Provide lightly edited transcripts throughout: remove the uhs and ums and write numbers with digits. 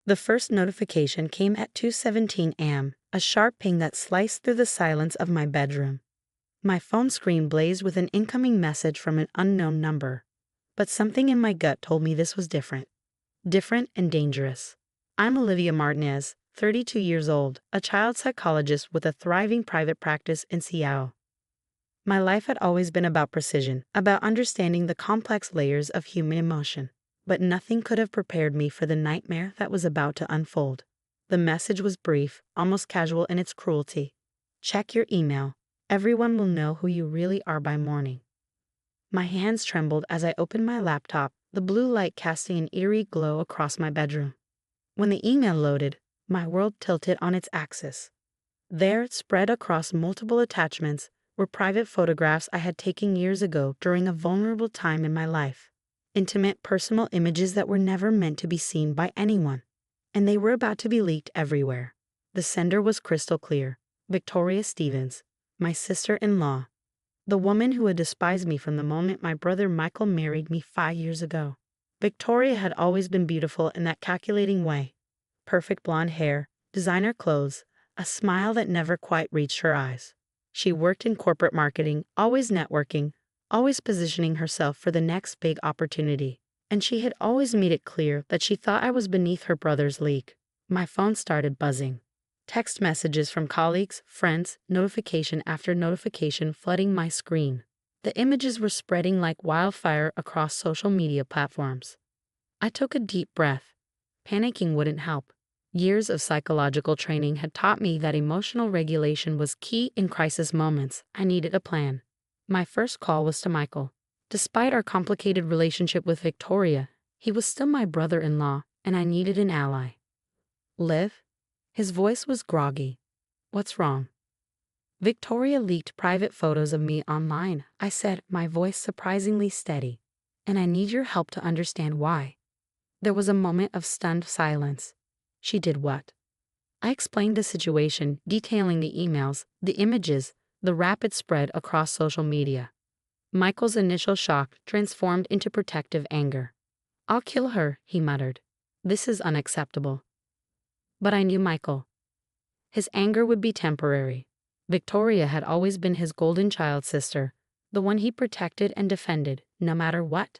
The first notification came at 2:17 a.m., a sharp ping that sliced through the silence of my bedroom. My phone screen blazed with an incoming message from an unknown number. But something in my gut told me this was different. Different and dangerous. I'm Olivia Martinez, 32 years old, a child psychologist with a thriving private practice in Seattle. My life had always been about precision, about understanding the complex layers of human emotion. But nothing could have prepared me for the nightmare that was about to unfold. The message was brief, almost casual in its cruelty. Check your email. Everyone will know who you really are by morning. My hands trembled as I opened my laptop, the blue light casting an eerie glow across my bedroom. When the email loaded, my world tilted on its axis. There, spread across multiple attachments, were private photographs I had taken years ago during a vulnerable time in my life. Intimate, personal images that were never meant to be seen by anyone. And they were about to be leaked everywhere. The sender was crystal clear. Victoria Stevens, my sister-in-law. The woman who had despised me from the moment my brother Michael married me 5 years ago. Victoria had always been beautiful in that calculating way. Perfect blonde hair, designer clothes, a smile that never quite reached her eyes. She worked in corporate marketing, always networking, always positioning herself for the next big opportunity. And she had always made it clear that she thought I was beneath her brother's league. My phone started buzzing. Text messages from colleagues, friends, notification after notification flooding my screen. The images were spreading like wildfire across social media platforms. I took a deep breath. Panicking wouldn't help. Years of psychological training had taught me that emotional regulation was key in crisis moments. I needed a plan. My first call was to Michael. Despite our complicated relationship with Victoria, he was still my brother-in-law, and I needed an ally. Liv? His voice was groggy. What's wrong? Victoria leaked private photos of me online, I said, my voice surprisingly steady. And I need your help to understand why. There was a moment of stunned silence. She did what? I explained the situation, detailing the emails, the images, the rapid spread across social media. Michael's initial shock transformed into protective anger. I'll kill her, he muttered. This is unacceptable. But I knew Michael. His anger would be temporary. Victoria had always been his golden child sister, the one he protected and defended, no matter what.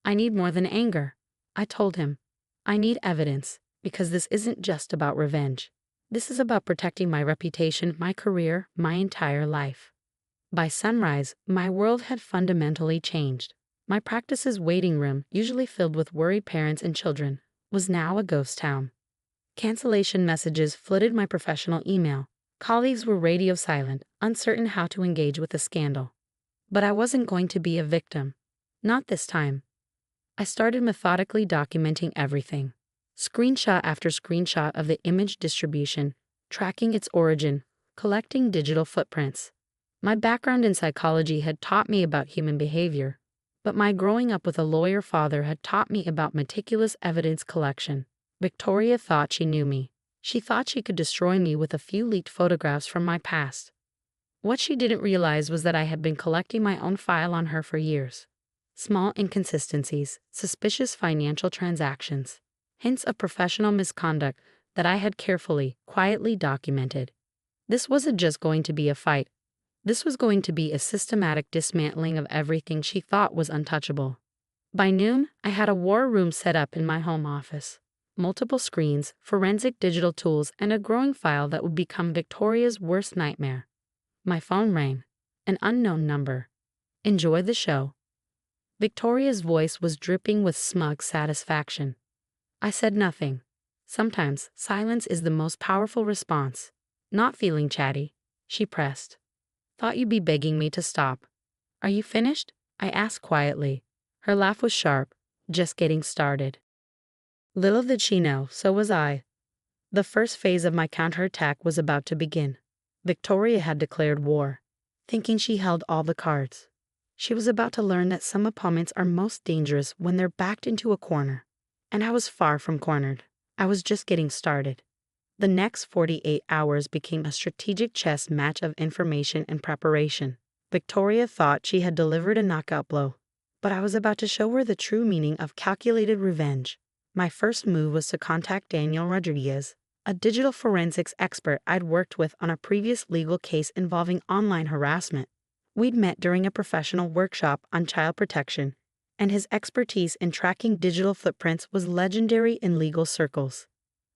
I need more than anger, I told him. I need evidence, because this isn't just about revenge. This is about protecting my reputation, my career, my entire life. By sunrise, my world had fundamentally changed. My practice's waiting room, usually filled with worried parents and children, was now a ghost town. Cancellation messages flooded my professional email. Colleagues were radio silent, uncertain how to engage with the scandal. But I wasn't going to be a victim. Not this time. I started methodically documenting everything. Screenshot after screenshot of the image distribution, tracking its origin, collecting digital footprints. My background in psychology had taught me about human behavior, but my growing up with a lawyer father had taught me about meticulous evidence collection. Victoria thought she knew me. She thought she could destroy me with a few leaked photographs from my past. What she didn't realize was that I had been collecting my own file on her for years. Small inconsistencies, suspicious financial transactions, hints of professional misconduct that I had carefully, quietly documented. This wasn't just going to be a fight. This was going to be a systematic dismantling of everything she thought was untouchable. By noon, I had a war room set up in my home office. Multiple screens, forensic digital tools, and a growing file that would become Victoria's worst nightmare. My phone rang. An unknown number. Enjoy the show. Victoria's voice was dripping with smug satisfaction. I said nothing. Sometimes silence is the most powerful response. Not feeling chatty, she pressed. Thought you'd be begging me to stop. Are you finished? I asked quietly. Her laugh was sharp. Just getting started. Little did she know, so was I. The first phase of my counterattack was about to begin. Victoria had declared war, thinking she held all the cards. She was about to learn that some opponents are most dangerous when they're backed into a corner. And I was far from cornered. I was just getting started. The next 48 hours became a strategic chess match of information and preparation. Victoria thought she had delivered a knockout blow, but I was about to show her the true meaning of calculated revenge. My first move was to contact Daniel Rodriguez, a digital forensics expert I'd worked with on a previous legal case involving online harassment. We'd met during a professional workshop on child protection, and his expertise in tracking digital footprints was legendary in legal circles.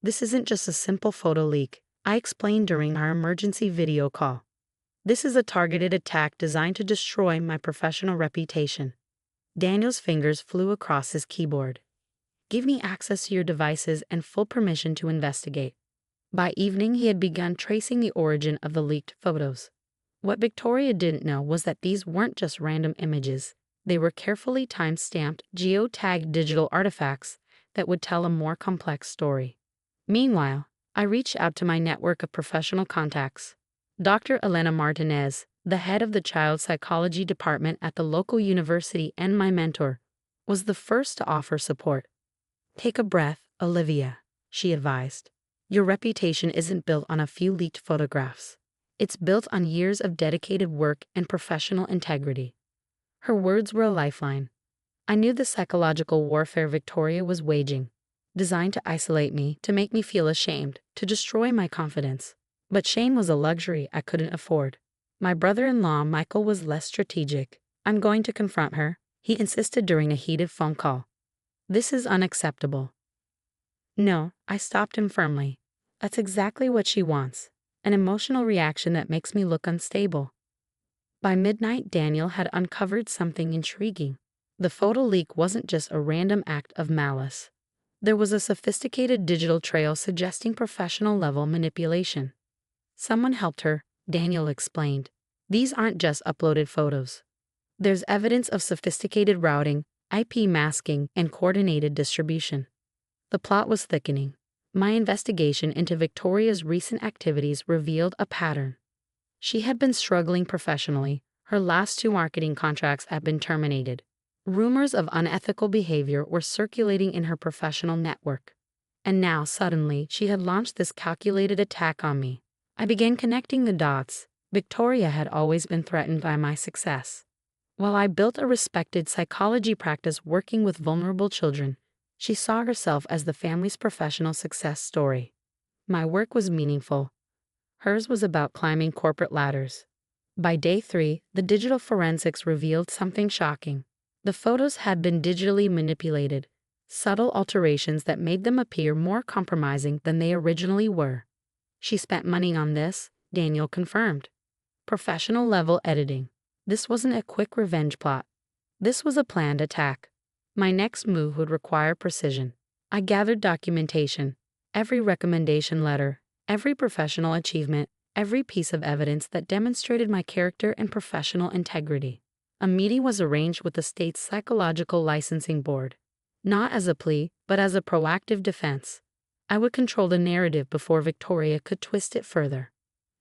"This isn't just a simple photo leak," I explained during our emergency video call. "This is a targeted attack designed to destroy my professional reputation." Daniel's fingers flew across his keyboard. "Give me access to your devices and full permission to investigate." By evening, he had begun tracing the origin of the leaked photos. What Victoria didn't know was that these weren't just random images. They were carefully time-stamped, geotagged digital artifacts that would tell a more complex story. Meanwhile, I reached out to my network of professional contacts. Dr. Elena Martinez, the head of the child psychology department at the local university and my mentor, was the first to offer support. "Take a breath, Olivia," she advised. "Your reputation isn't built on a few leaked photographs. It's built on years of dedicated work and professional integrity." Her words were a lifeline. I knew the psychological warfare Victoria was waging, designed to isolate me, to make me feel ashamed, to destroy my confidence. But shame was a luxury I couldn't afford. My brother-in-law Michael was less strategic. "I'm going to confront her," he insisted during a heated phone call. "This is unacceptable." "No," I stopped him firmly. "That's exactly what she wants. An emotional reaction that makes me look unstable." By midnight, Daniel had uncovered something intriguing. The photo leak wasn't just a random act of malice. There was a sophisticated digital trail suggesting professional-level manipulation. "Someone helped her," Daniel explained. "These aren't just uploaded photos. There's evidence of sophisticated routing, IP masking, and coordinated distribution." The plot was thickening. My investigation into Victoria's recent activities revealed a pattern. She had been struggling professionally. Her last 2 marketing contracts had been terminated. Rumors of unethical behavior were circulating in her professional network. And now, suddenly, she had launched this calculated attack on me. I began connecting the dots. Victoria had always been threatened by my success. While I built a respected psychology practice working with vulnerable children, she saw herself as the family's professional success story. My work was meaningful. Hers was about climbing corporate ladders. By day 3, the digital forensics revealed something shocking. The photos had been digitally manipulated, subtle alterations that made them appear more compromising than they originally were. "She spent money on this," Daniel confirmed. "Professional-level editing. This wasn't a quick revenge plot. This was a planned attack." My next move would require precision. I gathered documentation, every recommendation letter, every professional achievement, every piece of evidence that demonstrated my character and professional integrity. A meeting was arranged with the state's psychological licensing board, not as a plea, but as a proactive defense. I would control the narrative before Victoria could twist it further.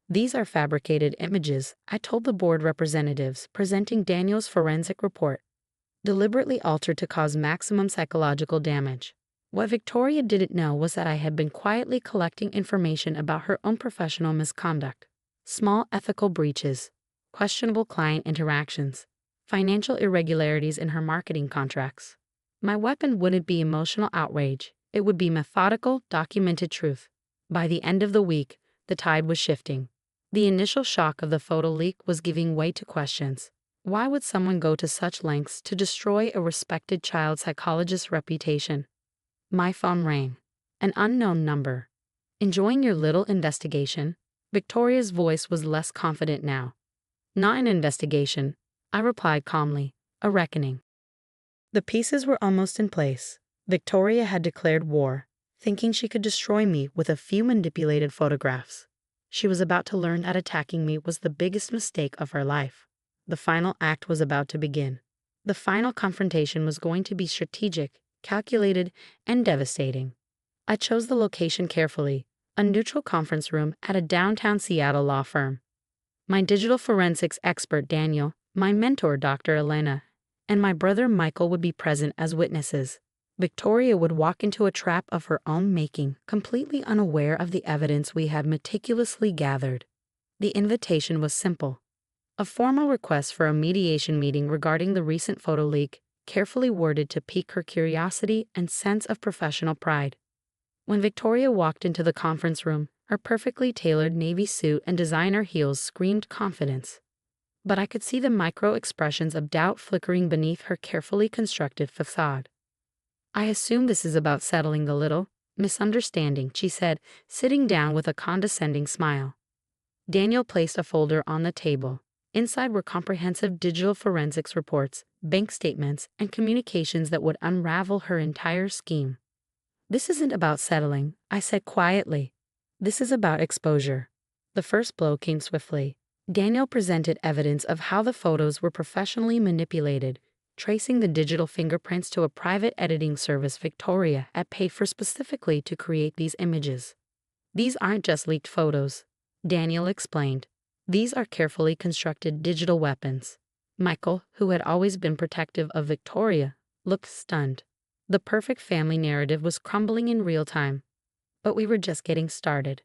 "These are fabricated images," I told the board representatives, presenting Daniel's forensic report, "deliberately altered to cause maximum psychological damage." What Victoria didn't know was that I had been quietly collecting information about her own professional misconduct, small ethical breaches, questionable client interactions, financial irregularities in her marketing contracts. My weapon wouldn't be emotional outrage, it would be methodical, documented truth. By the end of the week, the tide was shifting. The initial shock of the photo leak was giving way to questions. Why would someone go to such lengths to destroy a respected child psychologist's reputation? My phone rang. An unknown number. "Enjoying your little investigation?" Victoria's voice was less confident now. "Not an investigation," I replied calmly. "A reckoning." The pieces were almost in place. Victoria had declared war, thinking she could destroy me with a few manipulated photographs. She was about to learn that attacking me was the biggest mistake of her life. The final act was about to begin. The final confrontation was going to be strategic, calculated, and devastating. I chose the location carefully, a neutral conference room at a downtown Seattle law firm. My digital forensics expert Daniel, my mentor Dr. Elena, and my brother Michael would be present as witnesses. Victoria would walk into a trap of her own making, completely unaware of the evidence we had meticulously gathered. The invitation was simple. A formal request for a mediation meeting regarding the recent photo leak, carefully worded to pique her curiosity and sense of professional pride. When Victoria walked into the conference room, her perfectly tailored navy suit and designer heels screamed confidence. But I could see the micro-expressions of doubt flickering beneath her carefully constructed facade. "I assume this is about settling the little misunderstanding," she said, sitting down with a condescending smile. Daniel placed a folder on the table. Inside were comprehensive digital forensics reports, bank statements, and communications that would unravel her entire scheme. "This isn't about settling," I said quietly. "This is about exposure." The first blow came swiftly. Daniel presented evidence of how the photos were professionally manipulated, tracing the digital fingerprints to a private editing service Victoria had paid for specifically to create these images. "These aren't just leaked photos," Daniel explained. "These are carefully constructed digital weapons." Michael, who had always been protective of Victoria, looked stunned. The perfect family narrative was crumbling in real time. But we were just getting started.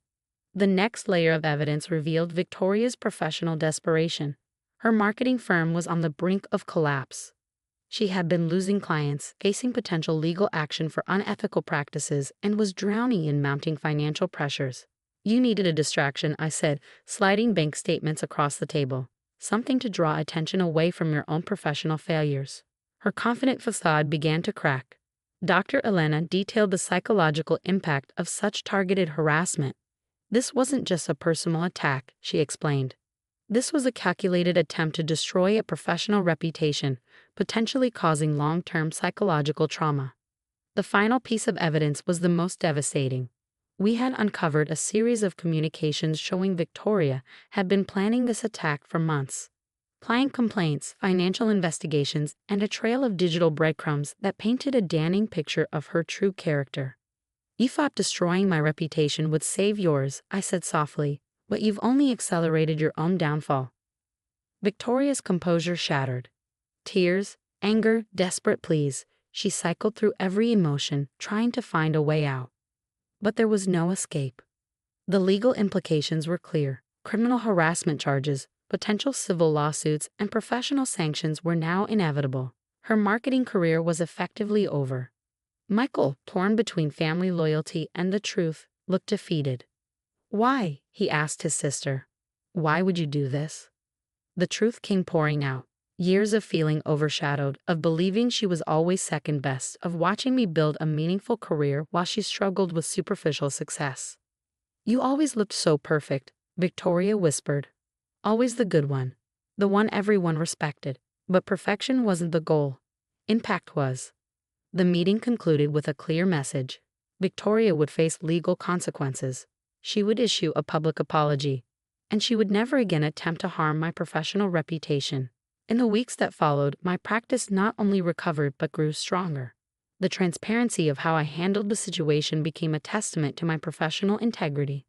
The next layer of evidence revealed Victoria's professional desperation. Her marketing firm was on the brink of collapse. She had been losing clients, facing potential legal action for unethical practices, and was drowning in mounting financial pressures. "You needed a distraction," I said, sliding bank statements across the table. "Something to draw attention away from your own professional failures." Her confident facade began to crack. Dr. Elena detailed the psychological impact of such targeted harassment. "This wasn't just a personal attack," she explained. "This was a calculated attempt to destroy a professional reputation, potentially causing long-term psychological trauma." The final piece of evidence was the most devastating. We had uncovered a series of communications showing Victoria had been planning this attack for months. Client complaints, financial investigations, and a trail of digital breadcrumbs that painted a damning picture of her true character. "You thought destroying my reputation would save yours," I said softly, "but you've only accelerated your own downfall." Victoria's composure shattered. Tears, anger, desperate pleas, she cycled through every emotion, trying to find a way out. But there was no escape. The legal implications were clear. Criminal harassment charges, potential civil lawsuits, and professional sanctions were now inevitable. Her marketing career was effectively over. Michael, torn between family loyalty and the truth, looked defeated. "Why?" he asked his sister. "Why would you do this?" The truth came pouring out. Years of feeling overshadowed, of believing she was always second best, of watching me build a meaningful career while she struggled with superficial success. "You always looked so perfect," Victoria whispered. "Always the good one. The one everyone respected. But perfection wasn't the goal. Impact was." The meeting concluded with a clear message. Victoria would face legal consequences. She would issue a public apology. And she would never again attempt to harm my professional reputation. In the weeks that followed, my practice not only recovered but grew stronger. The transparency of how I handled the situation became a testament to my professional integrity.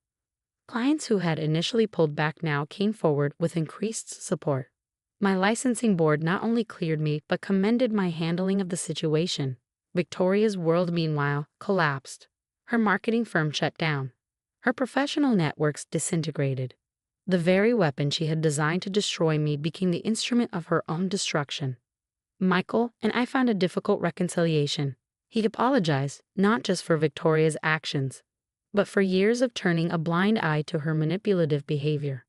Clients who had initially pulled back now came forward with increased support. My licensing board not only cleared me but commended my handling of the situation. Victoria's world, meanwhile, collapsed. Her marketing firm shut down. Her professional networks disintegrated. The very weapon she had designed to destroy me became the instrument of her own destruction. Michael and I found a difficult reconciliation. He apologized, not just for Victoria's actions, but for years of turning a blind eye to her manipulative behavior.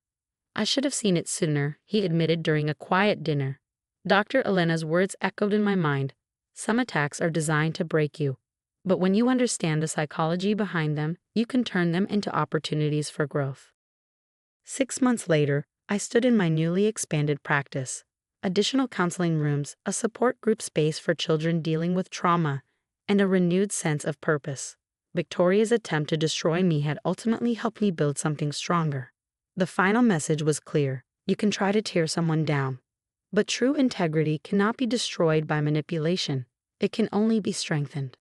"I should have seen it sooner," he admitted during a quiet dinner. Dr. Elena's words echoed in my mind. "Some attacks are designed to break you, but when you understand the psychology behind them, you can turn them into opportunities for growth." 6 months later, I stood in my newly expanded practice. Additional counseling rooms, a support group space for children dealing with trauma, and a renewed sense of purpose. Victoria's attempt to destroy me had ultimately helped me build something stronger. The final message was clear. You can try to tear someone down, but true integrity cannot be destroyed by manipulation. It can only be strengthened.